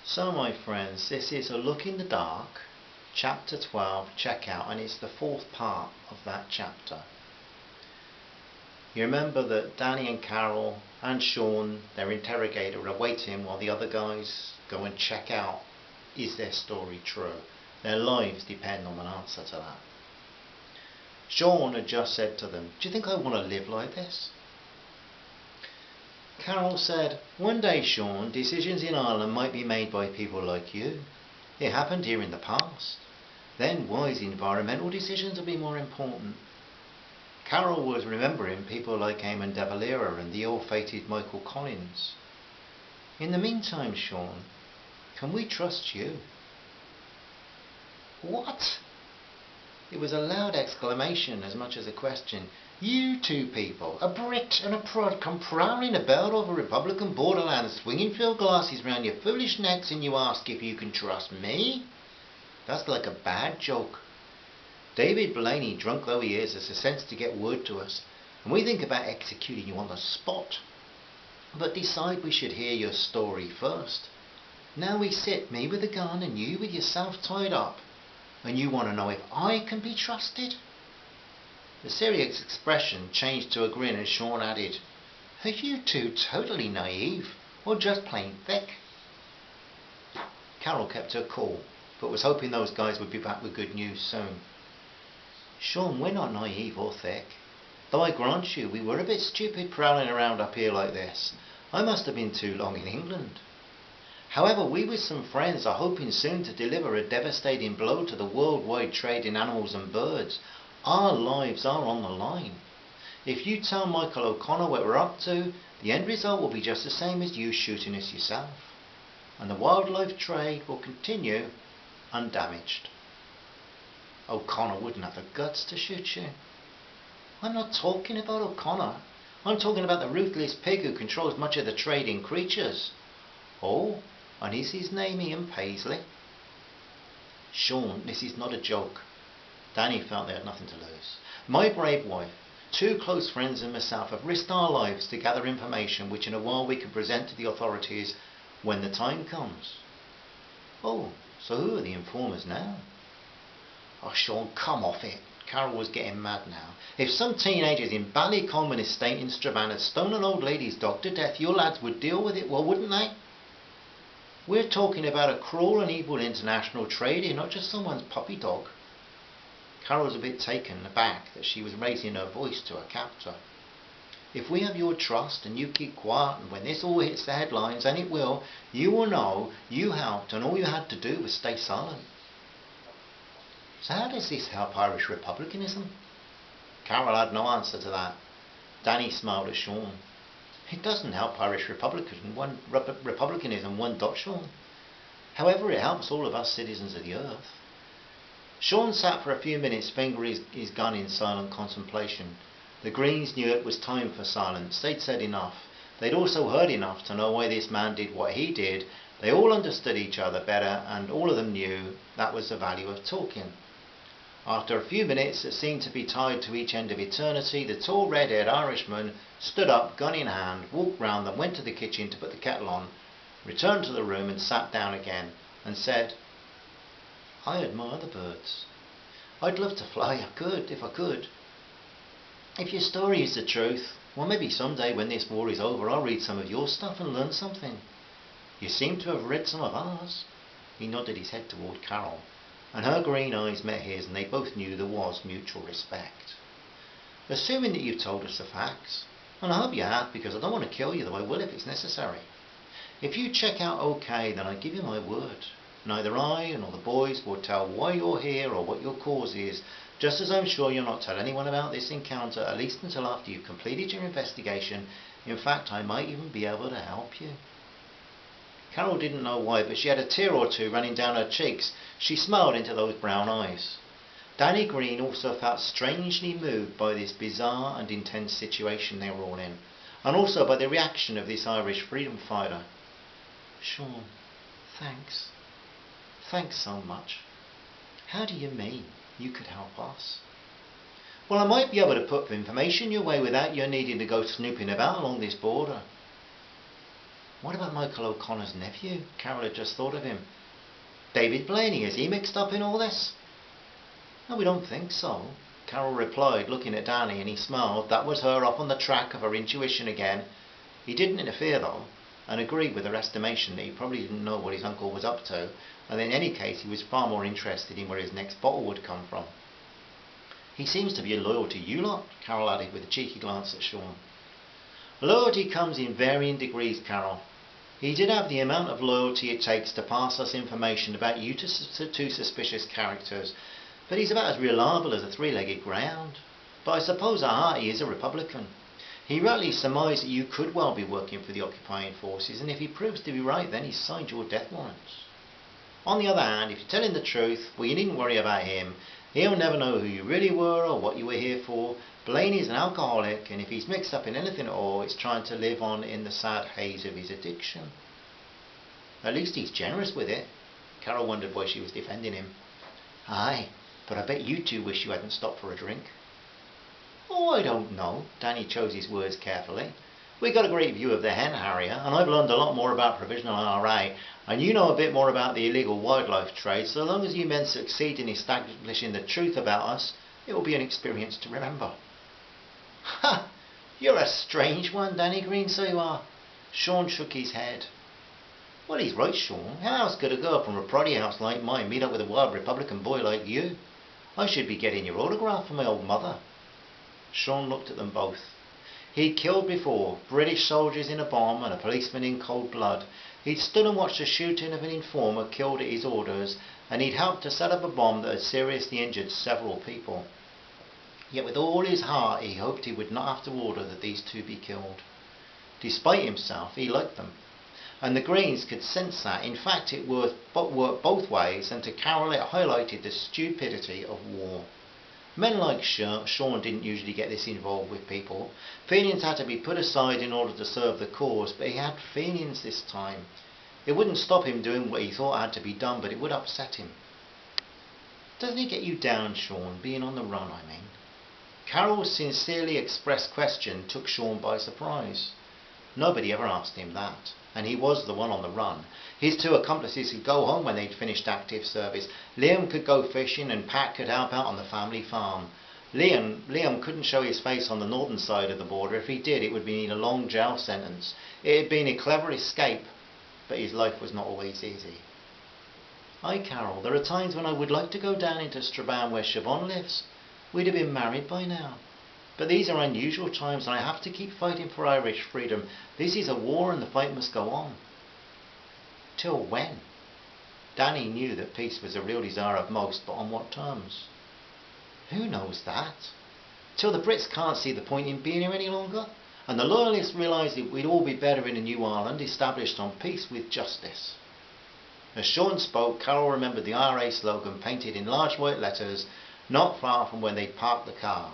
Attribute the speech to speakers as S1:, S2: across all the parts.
S1: So my friends, this is A Look in the Dark, chapter 12, checkout, and it's the fourth part of that chapter. You remember that Danny and Carol and Sean, their interrogator, are waiting while the other guys go and check out, is their story true? Their lives depend on an answer to that. Sean had just said to them, do you think I want to live like this? Carol said, one day, Sean, decisions in Ireland might be made by people like you. It happened here in the past. Then wise environmental decisions will be more important. Carol was remembering people like Eamon de Valera and the ill-fated Michael Collins. In the meantime, Sean, can we trust you? What? It was a loud exclamation as much as a question. You two people, a Brit and a prod, come prowling about over Republican borderlands, swinging field glasses round your foolish necks, and you ask if you can trust me? That's like a bad joke. David Blaney, drunk though he is, has the sense to get word to us, and we think about executing you on the spot. But decide we should hear your story first. Now we sit, me with a gun and you with yourself tied up, and you want to know if I can be trusted? The serious expression changed to a grin as Sean added, are you two totally naive, or just plain thick? Carol kept her cool, but was hoping those guys would be back with good news soon. Sean, we're not naive or thick. Though I grant you, we were a bit stupid prowling around up here like this. I must have been too long in England. However, we with some friends are hoping soon to deliver a devastating blow to the worldwide trade in animals and birds. Our lives are on the line. If you tell Michael O'Connor what we're up to, the end result will be just the same as you shooting us yourself. And the wildlife trade will continue undamaged. O'Connor wouldn't have the guts to shoot you. I'm not talking about O'Connor. I'm talking about the ruthless pig who controls much of the trade in creatures. Oh, and is his name Ian Paisley? Sean, this is not a joke. Danny felt they had nothing to lose. My brave wife, two close friends and myself have risked our lives to gather information which in a while we can present to the authorities when the time comes. Oh, so who are the informers now? Oh, Sean, come off it. Carol was getting mad now. If some teenagers in Ballycolman Estate in Strabane had stoned an old lady's dog to death, your lads would deal with it, well, wouldn't they? We're talking about a cruel and evil international trade here, not just someone's puppy dog. Carol was a bit taken aback that she was raising her voice to her captor. If we have your trust and you keep quiet, and when this all hits the headlines, and it will know you helped and all you had to do was stay silent. So how does this help Irish Republicanism? Carol had no answer to that. Danny smiled at Sean. It doesn't help Irish Republicanism one dot, Sean. However, it helps all of us citizens of the earth. Sean sat for a few minutes fingering his gun in silent contemplation. The Greens knew it was time for silence. They'd said enough. They'd also heard enough to know why this man did what he did. They all understood each other better, and all of them knew that was the value of talking. After a few minutes that seemed to be tied to each end of eternity, the tall red-haired Irishman stood up, gun in hand, walked round them, went to the kitchen to put the kettle on, returned to the room and sat down again, and said, I admire the birds. I'd love to fly, if I could. If your story is the truth, well, maybe someday when this war is over, I'll read some of your stuff and learn something. You seem to have read some of ours. He nodded his head toward Carol, and her green eyes met his, and they both knew there was mutual respect. Assuming that you've told us the facts, and I hope you have, because I don't want to kill you, though I will if it's necessary. If you check out okay, then I give you my word. Neither I nor the boys will tell why you're here or what your cause is, just as I'm sure you'll not tell anyone about this encounter, at least until after you've completed your investigation. In fact, I might even be able to help you. Carol didn't know why, but she had a tear or two running down her cheeks. She smiled into those brown eyes. Danny Green also felt strangely moved by this bizarre and intense situation they were all in, and also by the reaction of this Irish freedom fighter. Sean, thanks. Thanks so much. How do you mean you could help us? Well, I might be able to put information your way without you needing to go snooping about along this border. What about Michael O'Connor's nephew? Carol had just thought of him. David Blaney, is he mixed up in all this? No, we don't think so, Carol replied, looking at Danny, and he smiled. That was her off on the track of her intuition again. He didn't interfere though, and agreed with her estimation that he probably didn't know what his uncle was up to, and in any case he was far more interested in where his next bottle would come from. He seems to be loyal to you lot, Carol added with a cheeky glance at Sean. Loyalty comes in varying degrees, Carol. He did have the amount of loyalty it takes to pass us information about you to two suspicious characters, but he's about as reliable as a three-legged greyhound. But I suppose at heart he is a Republican. He rightly surmised that you could well be working for the occupying forces, and if he proves to be right, then he's signed your death warrants. On the other hand, if you're telling the truth, well, you needn't worry about him. He'll never know who you really were or what you were here for. Blaney's an alcoholic, and if he's mixed up in anything at all, it's trying to live on in the sad haze of his addiction. At least he's generous with it. Carol wondered why she was defending him. Aye, but I bet you two wish you hadn't stopped for a drink. Oh, I don't know. Danny chose his words carefully. We got a great view of the hen harrier, and I've learned a lot more about provisional IRA, and you know a bit more about the illegal wildlife trade. So long as you men succeed in establishing the truth about us, it will be an experience to remember. Ha! You're a strange one, Danny Green, so you are. Sean shook his head. Well, he's right, Sean. How else could a girl from a proddy house like mine meet up with a wild Republican boy like you? I should be getting your autograph from my old mother. Sean looked at them both. He'd killed before, British soldiers in a bomb and a policeman in cold blood. He'd stood and watched the shooting of an informer killed at his orders, and he'd helped to set up a bomb that had seriously injured several people. Yet with all his heart he hoped he would not have to order that these two be killed. Despite himself, he liked them, and the Greens could sense that. In fact, it worked both ways, and to Carol it highlighted the stupidity of war. Men like Sean didn't usually get this involved with people. Feelings had to be put aside in order to serve the cause, but he had feelings this time. It wouldn't stop him doing what he thought had to be done, but it would upset him. Doesn't it get you down, Sean, being on the run, I mean? Carol's sincerely expressed question took Sean by surprise. Nobody ever asked him that, and he was the one on the run. His two accomplices could go home when they'd finished active service. Liam could go fishing, and Pat could help out on the family farm. Liam couldn't show his face on the northern side of the border. If he did, it would mean a long jail sentence. It had been a clever escape, but his life was not always easy. Aye, Carol, there are times when I would like to go down into Strabane where Siobhan lives. We'd have been married by now. But these are unusual times, and I have to keep fighting for Irish freedom. This is a war, and the fight must go on. Till when? Danny knew that peace was a real desire of most, but on what terms? Who knows that? Till the Brits can't see the point in being here any longer, and the Loyalists realise that we'd all be better in a new Ireland established on peace with justice. As Sean spoke, Carol remembered the IRA slogan painted in large white letters not far from when they'd parked the car.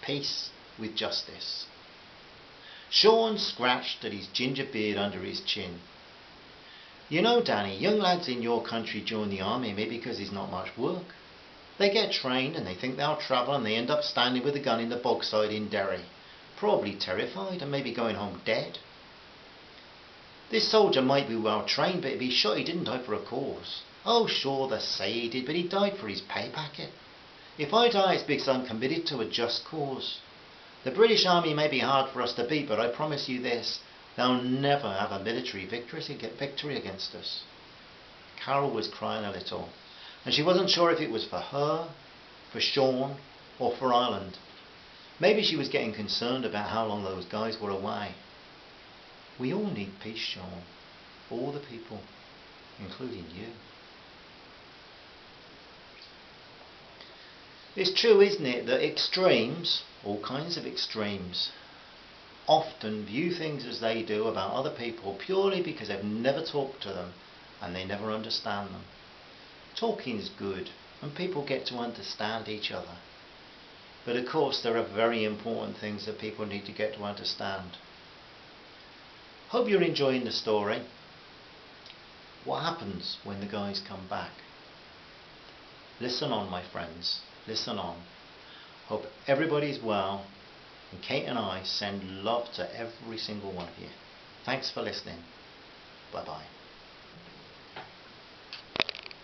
S1: Peace with justice. Sean scratched at his ginger beard under his chin. You know, Danny, young lads in your country join the army maybe because there's not much work. They get trained and they think they'll travel, and they end up standing with a gun in the bogside in Derry, probably terrified and maybe going home dead. This soldier might be well trained, but if he shot, he didn't die for a cause. Oh sure, they say he did, but he died for his pay packet. If I die, it's because I'm committed to a just cause. The British Army may be hard for us to beat, but I promise you this, they'll never have a military victory against us. Carol was crying a little, and she wasn't sure if it was for her, for Sean, or for Ireland. Maybe she was getting concerned about how long those guys were away. We all need peace, Sean. All the people, including you. It's true, isn't it, that extremes, all kinds of extremes, often view things as they do about other people purely because they've never talked to them and they never understand them. Talking's good, and people get to understand each other. But of course there are very important things that people need to get to understand. Hope you're enjoying the story. What happens when the guys come back? Listen on, my friends. Listen on. Hope everybody's well, and Kate and I send love to every single one of you. Thanks for listening. Bye bye.